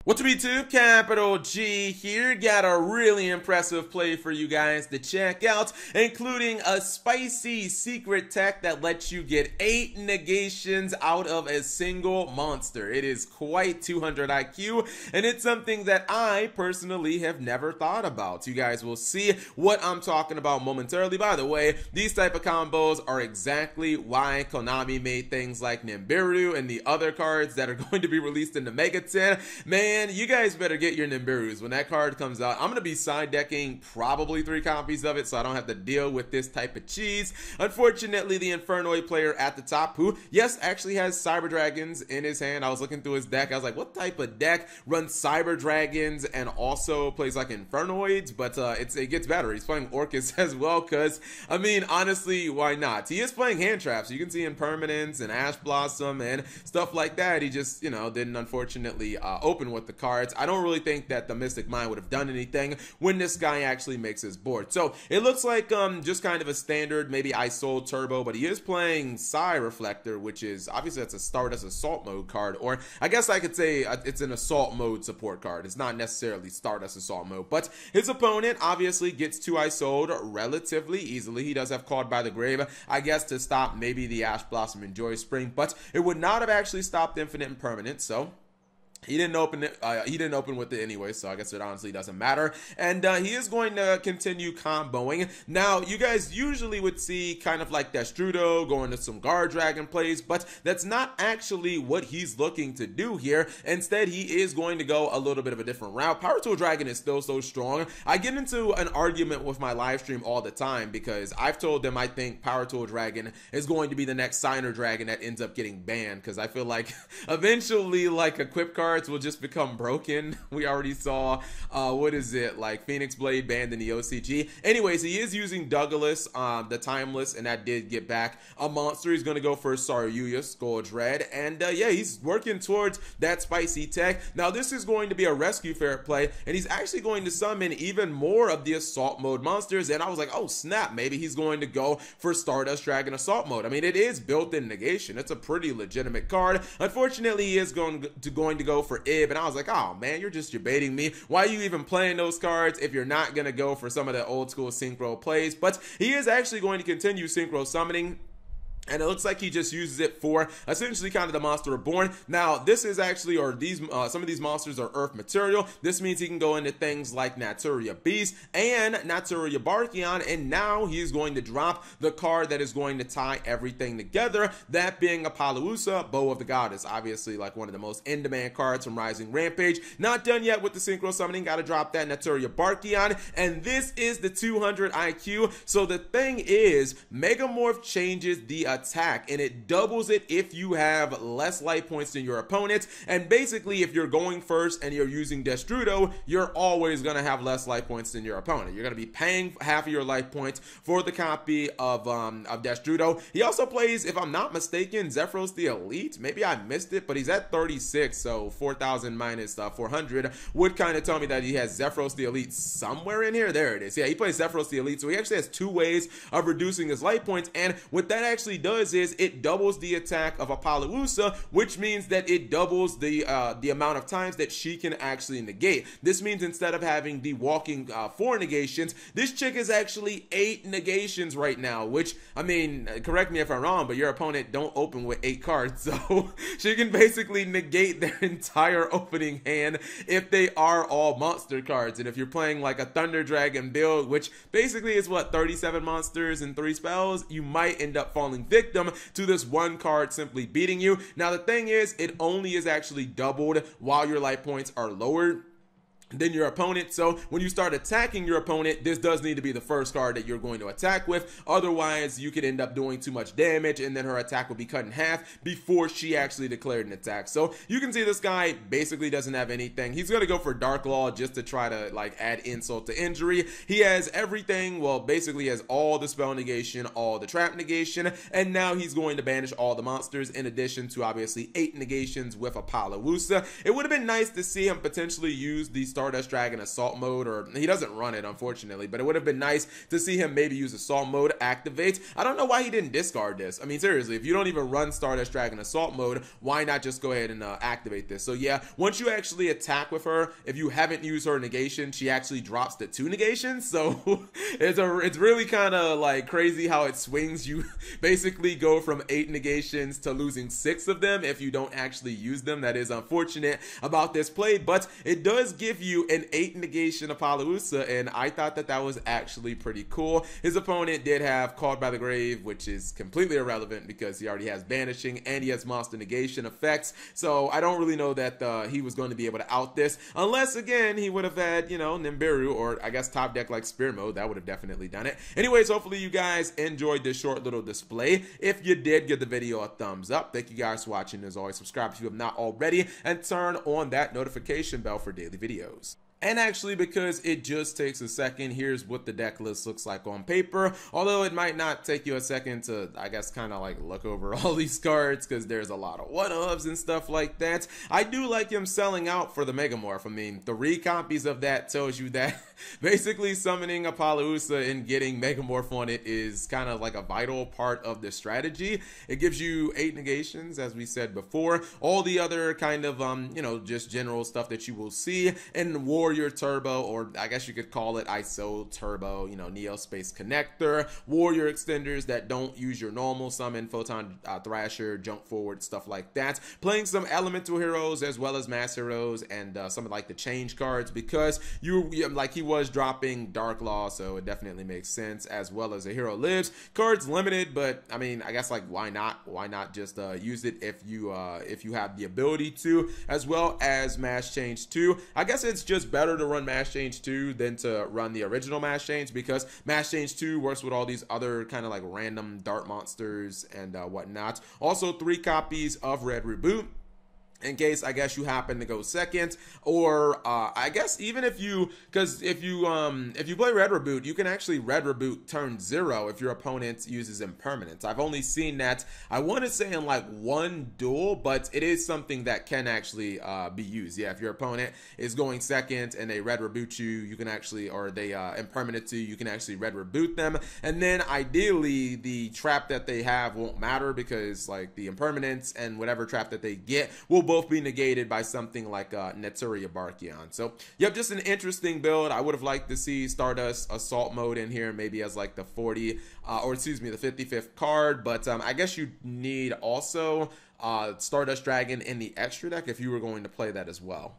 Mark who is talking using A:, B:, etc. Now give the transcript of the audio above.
A: What's up YouTube, Capital G here, got a really impressive play for you guys to check out, including a spicy secret tech that lets you get 8 negations out of a single monster. It is quite 200 IQ, and it's something that I personally have never thought about. You guys will see what I'm talking about momentarily. By the way, these type of combos are exactly why Konami made things like Nibiru and the other cards that are going to be released in the Mega 10. Man, you guys better get your Nimbirus when that card comes out. I'm going to be side decking probably 3 copies of it so I don't have to deal with this type of cheese. Unfortunately, the Infernoid player at the top, who, yes, actually has Cyber Dragons in his hand. I was looking through his deck. I was like, what type of deck runs Cyber Dragons and also plays like Infernoids? But it gets better. He's playing Orcus as well because, I mean, honestly, why not? He is playing hand traps. You can see Impermanence and Ash Blossom and stuff like that. He just, you know, didn't unfortunately open with the cards. I don't really think that the Mystic Mind would have done anything when this guy actually makes his board. So it looks like just kind of a standard, maybe Isold Turbo, but he is playing Psy Reflector, which is obviously that's a Stardust Assault Mode card, or I guess I could say it's an Assault Mode support card. It's not necessarily Stardust Assault Mode, but his opponent obviously gets to Isold relatively easily. He does have Called by the Grave, I guess, to stop maybe the Ash Blossom and Joy Spring, but it would not have actually stopped Infinite Impermanence, so he didn't open it. He didn't open with it anyway, so I guess it honestly doesn't matter. And he is going to continue comboing. Now, you guys usually would see kind of like Destrudo going to some Guard Dragon plays, but that's not actually what he's looking to do here. Instead, he is going to go a little bit of a different route. Power Tool Dragon is still so strong. I get into an argument with my live stream all the time because I've told them I think Power Tool Dragon is going to be the next Signer Dragon that ends up getting banned because I feel like eventually, like, equip cards will just become broken. We already saw what is it, like Phoenix Blade banned in the OCG. Anyways, he is using Douglas, the Timeless, and that did get back a monster. He's gonna go for Saryuya, Skull Dread, and yeah, he's working towards that spicy tech. Now this is going to be a Rescue Ferret play, and he's actually going to summon even more of the Assault Mode monsters, and I was like, oh snap, maybe he's going to go for Stardust Dragon Assault Mode. I mean, it is built-in negation. It's a pretty legitimate card. Unfortunately, he is going to go for Ib, and I was like, oh man, you're just debating me. Why are you even playing those cards if you're not gonna go for some of the old school synchro plays? But he is actually going to continue synchro summoning, and it looks like he just uses it for essentially kind of the Monster Reborn. Now, this is actually, or these, some of these monsters are Earth material. This means he can go into things like Naturia Beast and Naturia Barkion, and now he's going to drop the card that is going to tie everything together, that being Apollousa, Bow of the Goddess. Obviously, like one of the most in-demand cards from Rising Rampage. Not done yet with the synchro summoning, gotta drop that Naturia Barkion, and this is the 200 IQ. So the thing is, Megamorph changes the attack, and it doubles it if you have less life points than your opponent. And basically, if you're going first and you're using Destrudo, you're always going to have less life points than your opponent. You're going to be paying half of your life points for the copy of Destrudo. He also plays, if I'm not mistaken, Zephyros the Elite. Maybe I missed it, but he's at 36, so 4,000 minus 400 would kind of tell me that he has Zephyros the Elite somewhere in here. There it is. Yeah, he plays Zephyros the Elite, so he actually has 2 ways of reducing his life points, and what that actually does is it doubles the attack of Apollousa, which means that it doubles the amount of times that she can actually negate. This means instead of having the walking 4 negations, this chick is actually 8 negations right now, which, I mean, correct me if I'm wrong, but your opponent don't open with 8 cards, so she can basically negate their entire opening hand if they are all monster cards. And if you're playing like a Thunder Dragon build, which basically is what, 37 monsters and 3 spells, you might end up falling victim to this one card simply beating you. Now the thing is, it only is actually doubled while your life points are lowered than your opponent. So when you start attacking your opponent, this does need to be the first card that you're going to attack with. Otherwise, you could end up doing too much damage, and then her attack will be cut in half before she actually declared an attack. So you can see this guy basically doesn't have anything. He's going to go for Dark Law just to try to like add insult to injury. He has everything. Well, basically he has all the spell negation, all the trap negation, and now he's going to banish all the monsters in addition to obviously 8 negations with Apollousa. It would have been nice to see him potentially use these Stardust Dragon Assault Mode, or he doesn't run it, unfortunately, but it would have been nice to see him maybe use Assault Mode, activate. I don't know why he didn't discard this. I mean, seriously, if you don't even run Stardust Dragon Assault Mode, why not just go ahead and activate this? So yeah, once you actually attack with her, if you haven't used her negation, she actually drops the 2 negations. So it's really kind of like crazy how it swings. You basically go from 8 negations to losing 6 of them if you don't actually use them. That is unfortunate about this play, but it does give you an 8 negation Apollousa, and I thought that was actually pretty cool. His opponent did have Called by the Grave, which is completely irrelevant because he already has Banishing and he has Monster Negation effects, so I don't really know that he was going to be able to out this, unless again he would have had, you know, Nibiru, or I guess top deck like Spear Mode. That would have definitely done it. Anyways, hopefully you guys enjoyed this short little display. If you did, give the video a thumbs up. Thank you guys for watching. As always, subscribe if you have not already, and turn on that notification bell for daily videos. And actually, because it just takes a second, here's what the deck list looks like on paper. Although it might not take you a second to, I guess, kind of like look over all these cards, because there's a lot of one-ups and stuff like that. I do like him selling out for the Megamorph. I mean, 3 copies of that tells you that basically summoning Apollousa and getting Megamorph on it is kind of like a vital part of the strategy. It gives you 8 negations, as we said before. All the other kind of, you know, just general stuff that you will see in Warrior Turbo, or I guess you could call it ISO Turbo, you know, Neo Space Connector, Warrior extenders that don't use your normal summon, Photon Thrasher, Jump Forward, stuff like that. Playing some elemental heroes as well as mass heroes, and some of like the change cards, because like he was dropping Dark Law, so it definitely makes sense, as well as a Hero Lives. Cards limited, but I mean, I guess like why not just use it if you have the ability to, as well as Mass Change 2. I guess it's just better to run Mass Change 2 than to run the original Mass Change, because Mass Change 2 works with all these other kind of like random dart monsters and whatnot. Also 3 copies of Red Reboot, in case I guess you happen to go second, or I guess even if you, because if you play Red Reboot, you can actually Red Reboot turn 0 if your opponent uses Impermanence. I've only seen that, I want to say, in like 1 duel, but it is something that can actually be used. Yeah, if your opponent is going second and they Red Reboot you, you can actually, or they Impermanence you, you can actually Red Reboot them, and then ideally the trap that they have won't matter, because like the Impermanence and whatever trap that they get will both be negated by something like Neturia Barkion. So yep, just an interesting build. I would have liked to see Stardust Assault Mode in here, maybe as like the 40 or excuse me, the 55th card, but I guess you need also Stardust Dragon in the extra deck if you were going to play that as well.